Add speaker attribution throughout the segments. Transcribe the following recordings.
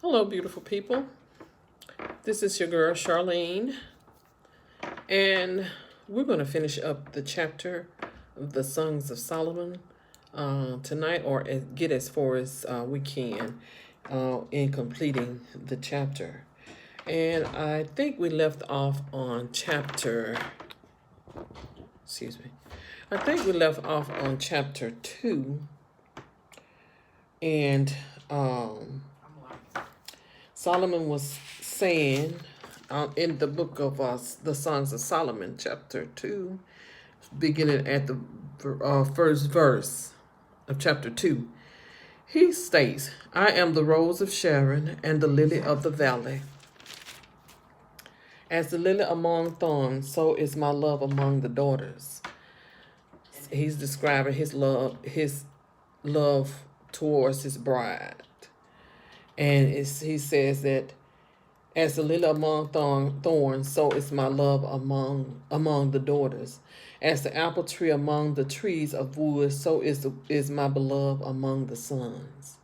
Speaker 1: Hello, beautiful people. This is your girl, Charlene, and we're going to finish up the chapter of the Songs of Solomon tonight, or get as far as we can in completing the chapter. And I think we left off on excuse me, I think we left off on chapter 2, and Solomon was saying in the book of the Songs of Solomon, chapter 2, beginning at the first verse of chapter 2, he states, I am the rose of Sharon and the lily of the valley. As the lily among thorns, so is my love among the daughters. He's describing his love towards his bride. And he says that as the lily among thorns, so is my love among the daughters. As the apple tree among the trees of wood, so is my beloved among the sons.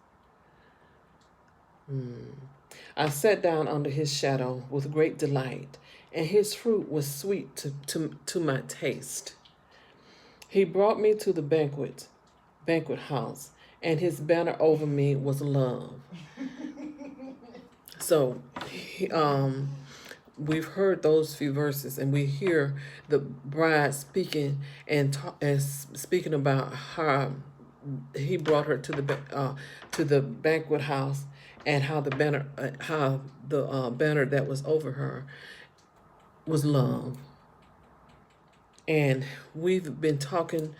Speaker 1: I sat down under his shadow with great delight, and his fruit was sweet to my taste. He brought me to the banquet house, and his banner over me was love. So, we've heard those few verses, and we hear the bride speaking and speaking about how he brought her to the banquet house, and how the banner that was over her was love. And we've been talking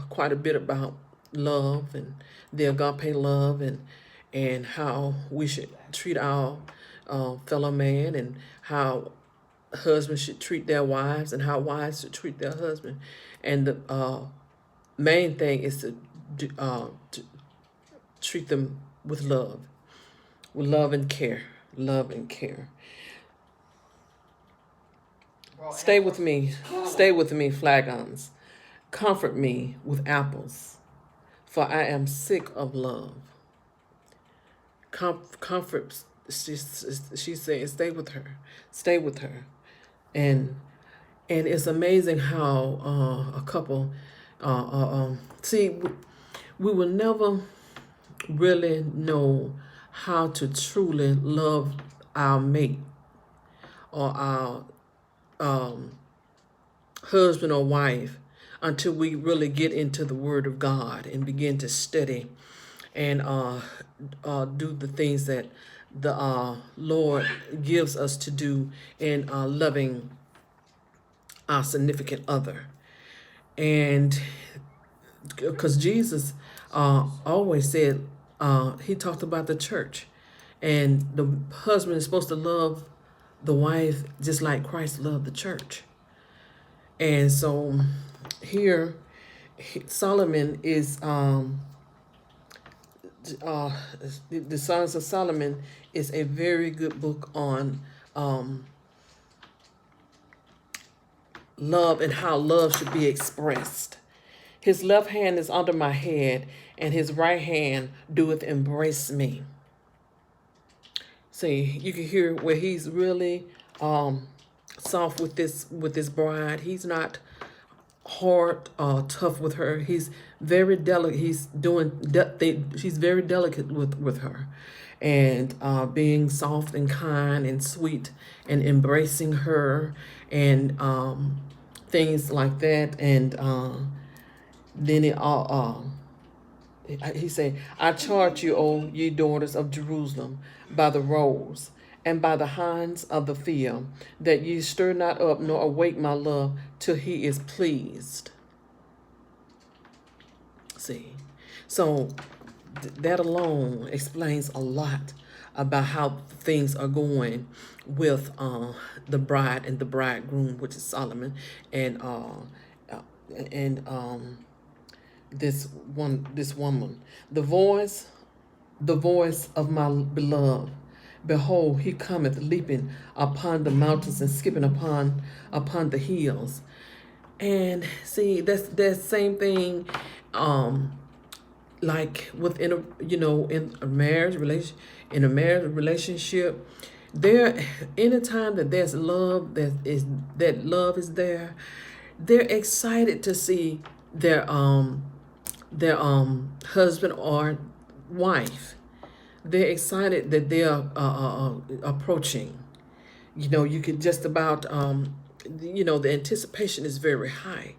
Speaker 1: quite a bit about love and the agape love, and how we should treat our fellow man, and how husbands should treat their wives, and how wives should treat their husband. And the main thing is to treat them with love and care. Love and care. Stay with me, flagons. Comfort me with apples, for I am sick of love. Comfort, she's saying, stay with her. And it's amazing how a couple, see, we will never really know how to truly love our mate, or our husband or wife, until we really get into the Word of God and begin to study and do the things that the Lord gives us to do in loving our significant other. And because Jesus always said, he talked about the church, and the husband is supposed to love the wife just like Christ loved the church. And so here Solomon is the Songs of Solomon is a very good book on love and how love should be expressed. His left hand is under my head, and his right hand doeth embrace me. See, you can hear where he's really soft with this bride. He's not hard, tough with her. He's very delicate. He's she's very delicate with her, and being soft and kind and sweet, and embracing her, and things like that. And then he said, I charge you, O ye daughters of Jerusalem, by the roes and by the hinds of the field, that ye stir not up nor awake my love till he is pleased. See, so that alone explains a lot about how things are going with the bride and the bridegroom, which is Solomon, and this woman. The voice of my beloved, behold, he cometh leaping upon the mountains and skipping upon the hills. And see, that's that same thing like within a, in a marriage relationship, there, anytime that there's love, that love is there, they're excited to see their husband or wife. They're excited that they're approaching. You could just about the anticipation is very high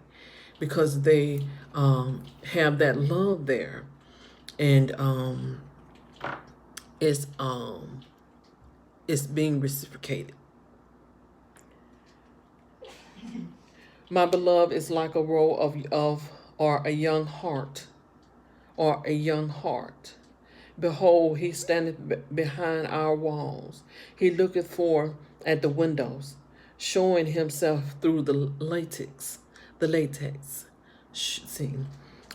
Speaker 1: because they have that love there, and it's it's being reciprocated. My beloved is like a row of or a young heart, or a young heart. Behold, he standeth behind our walls. He looketh forth at the windows, showing himself through the latex. The latex. See,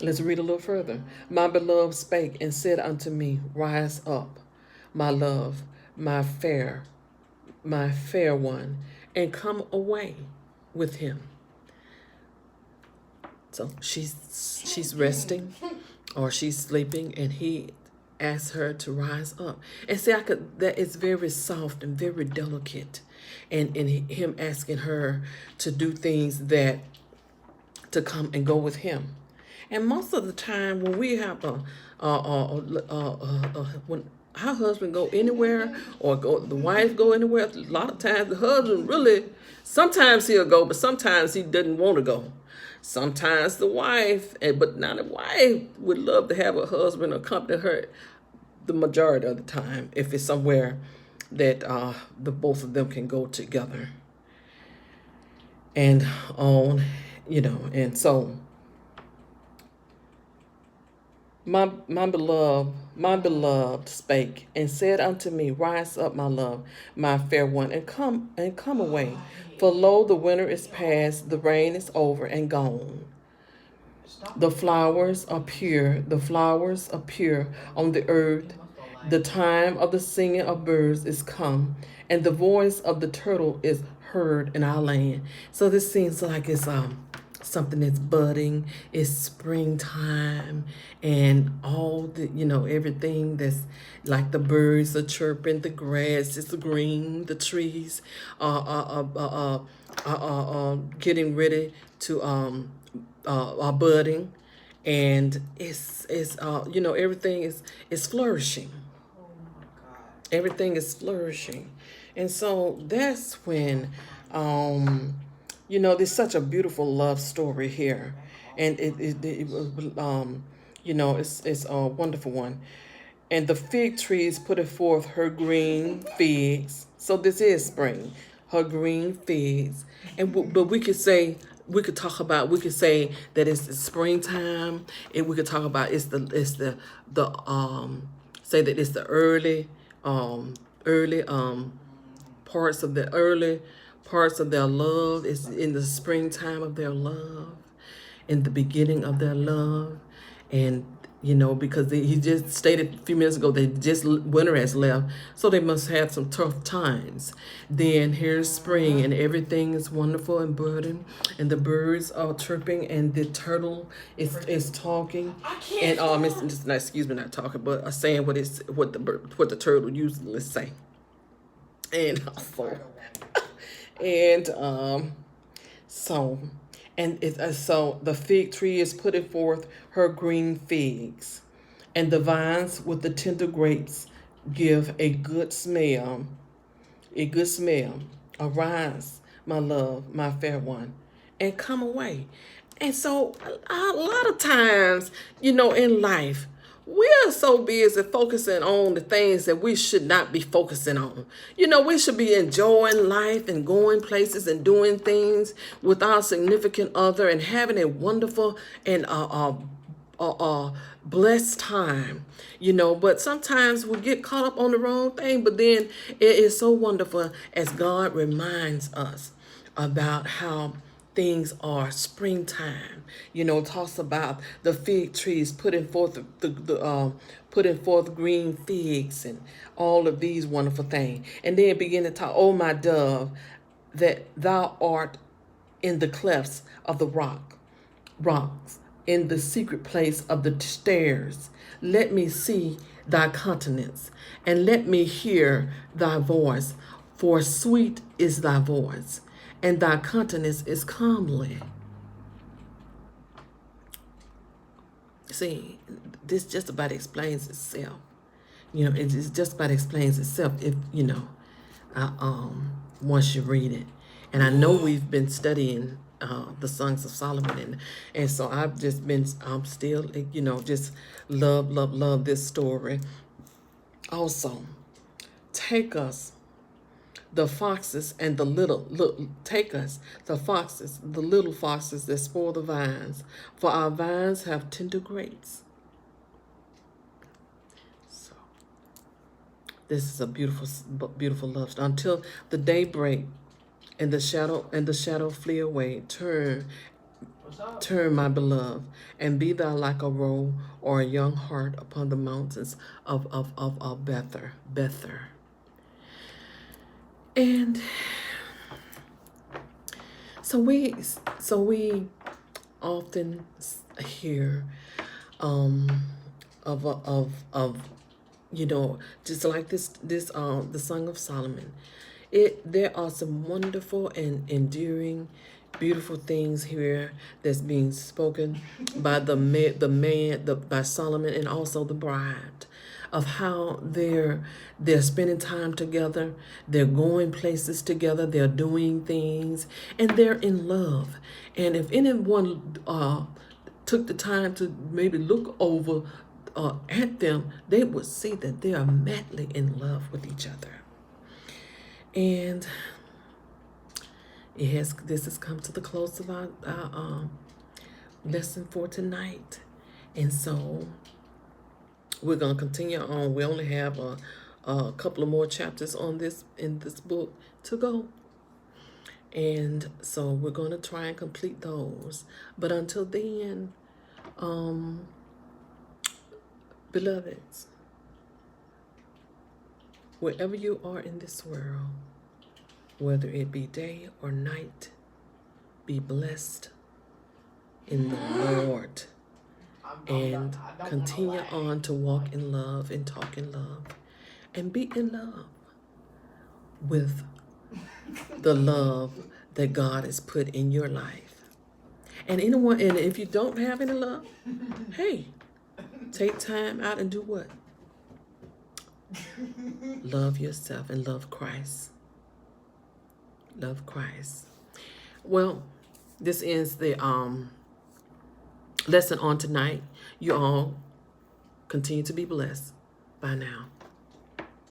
Speaker 1: let's read a little further. My beloved spake and said unto me, Rise up, my love, my fair one, and come away with him. So she's resting, or she's sleeping, and he asks her to rise up. And see, that is very soft and very delicate, and him asking her to do things to come and go with him. And most of the time, when we have when our husband go anywhere, or the wife go anywhere, a lot of times the husband really, sometimes he'll go, but sometimes he doesn't want to go. Sometimes the wife, but not the wife, would love to have a husband accompany her the majority of the time if it's somewhere that the both of them can go together. And on, and so my beloved spake and said unto me, Rise up, my love, my fair one, and come away. For lo, the winter is past, the rain is over and gone. The flowers appear on the earth. The time of the singing of birds is come, and the voice of the turtle is heard in our land. So this seems like it's something that's budding. It's springtime, and all the everything that's like the birds are chirping, the grass is green, the trees are getting ready to are budding, and it's everything is flourishing. Everything is flourishing, and so that's when there's such a beautiful love story here, and it's a wonderful one. And the fig trees put forth her green figs. So this is spring, her green figs, and but we could say. We could say that it's the springtime, and we could talk about say that it's the early parts of their love. Is in the springtime of their love, in the beginning of their love. And because he just stated a few minutes ago that just winter has left, so they must have some tough times. Then here's spring, and everything is wonderful and budding, and the birds are chirping, and the turtle is talking, and excuse me, not talking, but saying what the turtle usually say. And also, and so the fig tree is putting forth her green figs, and the vines with the tender grapes give a good smell. A good smell. Arise, my love, my fair one, and come away. And so a lot of times, in life, we are so busy focusing on the things that we should not be focusing on. We should be enjoying life and going places and doing things with our significant other and having a wonderful and blessed time. But sometimes we get caught up on the wrong thing. But then it is so wonderful as God reminds us about how things are springtime. Talks about the fig trees putting forth putting forth green figs and all of these wonderful things. And then begin to talk, oh my dove, that thou art in the clefts of the rocks. in the secret place of the stairs. Let me see thy countenance, and let me hear thy voice. For sweet is thy voice, and thy countenance is comely. See, this just about explains itself. It just about explains itself if once you read it. And I know we've been studying the Songs of Solomon, and so I'm still just love this story. Also, take us the foxes and the little look take us the little foxes that spoil the vines, for our vines have tender grapes. So this is a beautiful love story. Until the day break and the shadow flee away, turn, my beloved, and be thou like a roe or a young hart upon the mountains of Bether. And so we often hear of just like this the Song of Solomon. There are some wonderful and endearing, beautiful things here that's being spoken by by Solomon, and also the bride, of how they're spending time together, they're going places together, they're doing things, and they're in love. And if anyone took the time to maybe look over at them, they would see that they are madly in love with each other. And this has come to the close of our lesson for tonight. And so we're going to continue on. We only have a couple of more chapters in this book to go. And so we're going to try and complete those. But until then, beloveds, wherever you are in this world, whether it be day or night, be blessed in the Lord, and continue on to walk in love and talk in love and be in love with the love that God has put in your life. And if you don't have any love, hey, take time out and do what? Love yourself and love Christ. Love Christ. Well, this ends the lesson on tonight. You all continue to be blessed. Bye now.